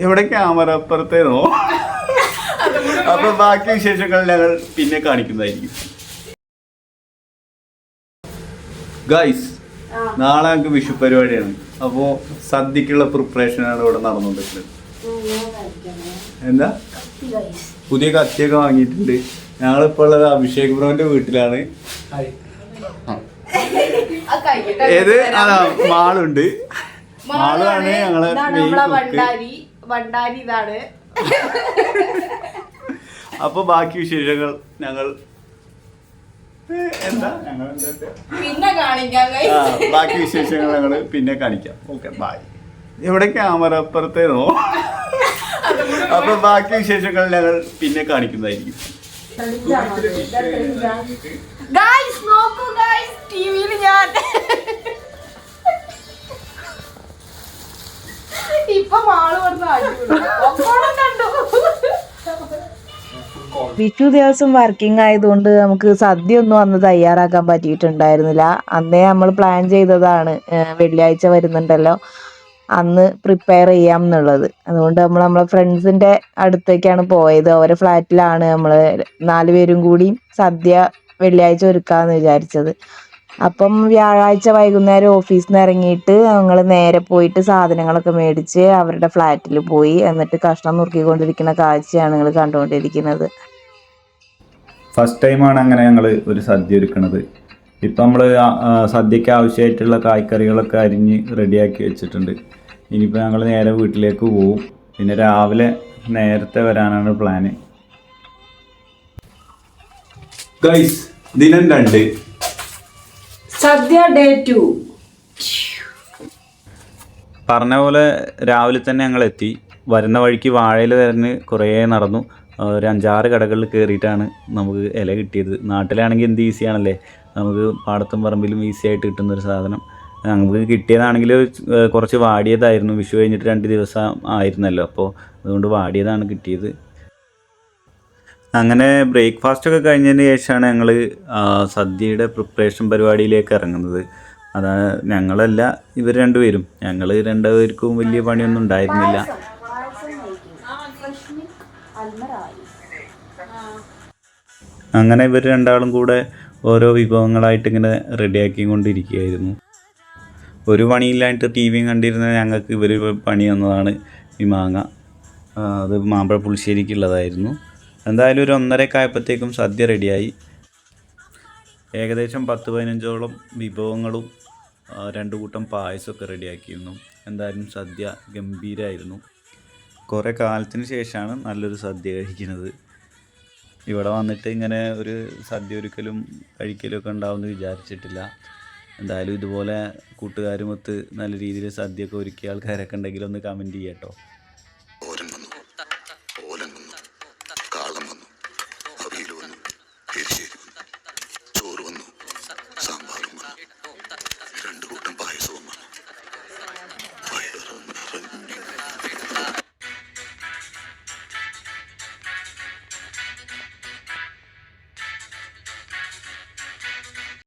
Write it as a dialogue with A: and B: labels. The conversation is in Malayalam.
A: ഇവിടെ ക്യാമറ അപ്പുറത്തേനോ. അപ്പൊ ബാക്കി വിശേഷങ്ങൾ ഞങ്ങൾ പിന്നെ കാണിക്കുന്നതായിരിക്കും. ഗൈസ്, നാളെ ഞങ്ങൾക്ക് വിഷു പരിപാടിയാണ്. അപ്പോൾ സദ്യക്കുള്ള പ്രിപ്പറേഷനാണ് ഇവിടെ നടന്നുകൊണ്ടിരിക്കുന്നത്. എന്താ പുതിയ കത്തിയൊക്കെ വാങ്ങിയിട്ടുണ്ട്. ഞങ്ങളിപ്പോൾ ഉള്ളത് അഭിഷേക് ബ്രോന്റെ വീട്ടിലാണ്. ഏത് മാളുണ്ട്. മാളാണ് ഞങ്ങളെ
B: ഇതാണ്.
A: അപ്പൊ ബാക്കി വിശേഷങ്ങൾ ഞങ്ങൾ
B: പിന്നെ കാണിക്കാം.
A: ബാക്കി വിശേഷങ്ങൾ ഞങ്ങൾ പിന്നെ കാണിക്കാം. Okay, bye. ഇവിടെ ക്യാമറ അപ്പുറത്തേനോ. അപ്പൊ ബാക്കി വിശേഷങ്ങൾ ഞങ്ങൾ പിന്നെ കാണിക്കുന്നതായിരിക്കും.
B: ഇപ്പൊ മാള് കണ്ടു.
C: വിഷു ദിവസം വർക്കിംഗ് ആയതുകൊണ്ട് നമുക്ക് സദ്യ ഒന്നും അന്ന് തയ്യാറാക്കാൻ പറ്റിയിട്ടുണ്ടായിരുന്നില്ല. അന്നേ നമ്മൾ പ്ലാൻ ചെയ്തതാണ് വെള്ളിയാഴ്ച വരുന്നുണ്ടല്ലോ അന്ന് പ്രിപ്പയർ ചെയ്യാം എന്നുള്ളത്. അതുകൊണ്ട് നമ്മൾ നമ്മളെ ഫ്രണ്ട്സിന്റെ അടുത്തേക്കാണ് പോയത്. അവരെ ഫ്ലാറ്റിലാണ് നമ്മൾ 4 പേരും കൂടി സദ്യ വെള്ളിയാഴ്ച ഒരുക്കാന്ന് വിചാരിച്ചത്. അപ്പം വ്യാഴാഴ്ച വൈകുന്നേരം ഓഫീസിൽ നിന്ന് ഇറങ്ങിയിട്ട് ഞങ്ങൾ നേരെ പോയിട്ട് സാധനങ്ങളൊക്കെ മേടിച്ച് അവരുടെ ഫ്ലാറ്റിൽ പോയി. എന്നിട്ട് കഷ്ണം നുറുക്കിക്കൊണ്ടിരിക്കുന്ന കാഴ്ചയാണ് നിങ്ങൾ കണ്ടുകൊണ്ടിരിക്കുന്നത്.
A: ഫസ്റ്റ് ടൈമാണ് അങ്ങനെ ഞങ്ങൾ ഒരു സദ്യ ഒരുക്കുന്നത്. ഇപ്പം നമ്മൾ സദ്യക്ക് ആവശ്യമായിട്ടുള്ള കായ്ക്കറികളൊക്കെ അരിഞ്ഞ് റെഡിയാക്കി വെച്ചിട്ടുണ്ട്. ഇനിയിപ്പോൾ ഞങ്ങൾ നേരെ വീട്ടിലേക്ക് പോവും. പിന്നെ രാവിലെ നേരത്തെ വരാനാണ് പ്ലാന്. ഗൈസ്, ദിനം 2
B: സദ്യ ഡേ 2.
A: പറഞ്ഞ പോലെ രാവിലെ തന്നെ ഞങ്ങൾ എത്തി. വരുന്ന വഴിക്ക് വാഴയില തിരഞ്ഞ് കുറേ നടന്നു. ഒരു 5-6 കടകളിൽ കയറിയിട്ടാണ് നമുക്ക് ഇല കിട്ടിയത്. നാട്ടിലാണെങ്കിൽ എന്ത് ഈസിയാണല്ലേ, നമുക്ക് പാടത്തും പറമ്പിലും ഈസി ആയിട്ട് കിട്ടുന്നൊരു സാധനം. നമുക്ക് കിട്ടിയതാണെങ്കിൽ കുറച്ച് വാടിയതായിരുന്നു. വിഷു കഴിഞ്ഞിട്ട് 2 ദിവസം ആയിരുന്നല്ലോ, അപ്പോൾ അതുകൊണ്ട് വാടിയതാണ് കിട്ടിയത്. അങ്ങനെ ബ്രേക്ക്ഫാസ്റ്റൊക്കെ കഴിഞ്ഞതിന് ശേഷമാണ് ഞങ്ങൾ സദ്യയുടെ പ്രിപ്പറേഷൻ പരിപാടിയിലേക്ക് ഇറങ്ങുന്നത്. അതാണ് ഞങ്ങളല്ല, ഇവർ 2 പേരും. ഞങ്ങൾ 2 പേർക്കും വലിയ പണിയൊന്നും ഉണ്ടായിരുന്നില്ല. അങ്ങനെ ഇവർ 2 ആളും കൂടെ ഓരോ വിഭവങ്ങളായിട്ട് ഇങ്ങനെ റെഡിയാക്കി കൊണ്ടിരിക്കുകയായിരുന്നു. ഒരു പണിയില്ലായിട്ട് ടി വിയും കണ്ടിരുന്ന ഞങ്ങൾക്ക് ഇവർ പണി തന്നതാണ് ഈ മാങ്ങ. അത് മാമ്പഴ പുളിശ്ശേരിക്കുള്ളതായിരുന്നു. എന്തായാലും ഒരു 1:30 ആയപ്പോഴത്തേക്കും സദ്യ റെഡിയായി. ഏകദേശം 10-15ഓളം വിഭവങ്ങളും 2 കൂട്ടം പായസമൊക്കെ റെഡിയാക്കിയിരുന്നു. എന്തായാലും സദ്യ ഗംഭീരമായിരുന്നു. കുറേ കാലത്തിന് ശേഷമാണ് നല്ലൊരു സദ്യ കഴിക്കുന്നത്. ഇവിടെ വന്നിട്ട് ഇങ്ങനെ ഒരു സദ്യ ഒരുക്കലും കഴിക്കലും ഒക്കെ ഉണ്ടാവുമെന്ന് വിചാരിച്ചിട്ടില്ല. എന്തായാലും ഇതുപോലെ കൂട്ടുകാരുമൊത്ത് നല്ല രീതിയിൽ സദ്യയൊക്കെ ഒരുക്കിയ ആൾക്കാരൊക്കെ ഉണ്ടെങ്കിൽ ഒന്ന് കമൻറ്റ് ചെയ്യാം കേട്ടോ.
D: ഓരൻ വന്നു, ഓലൻ വന്നു, കാളം വന്നു, അവിയൽ വന്നു, എരിശ്ശേരി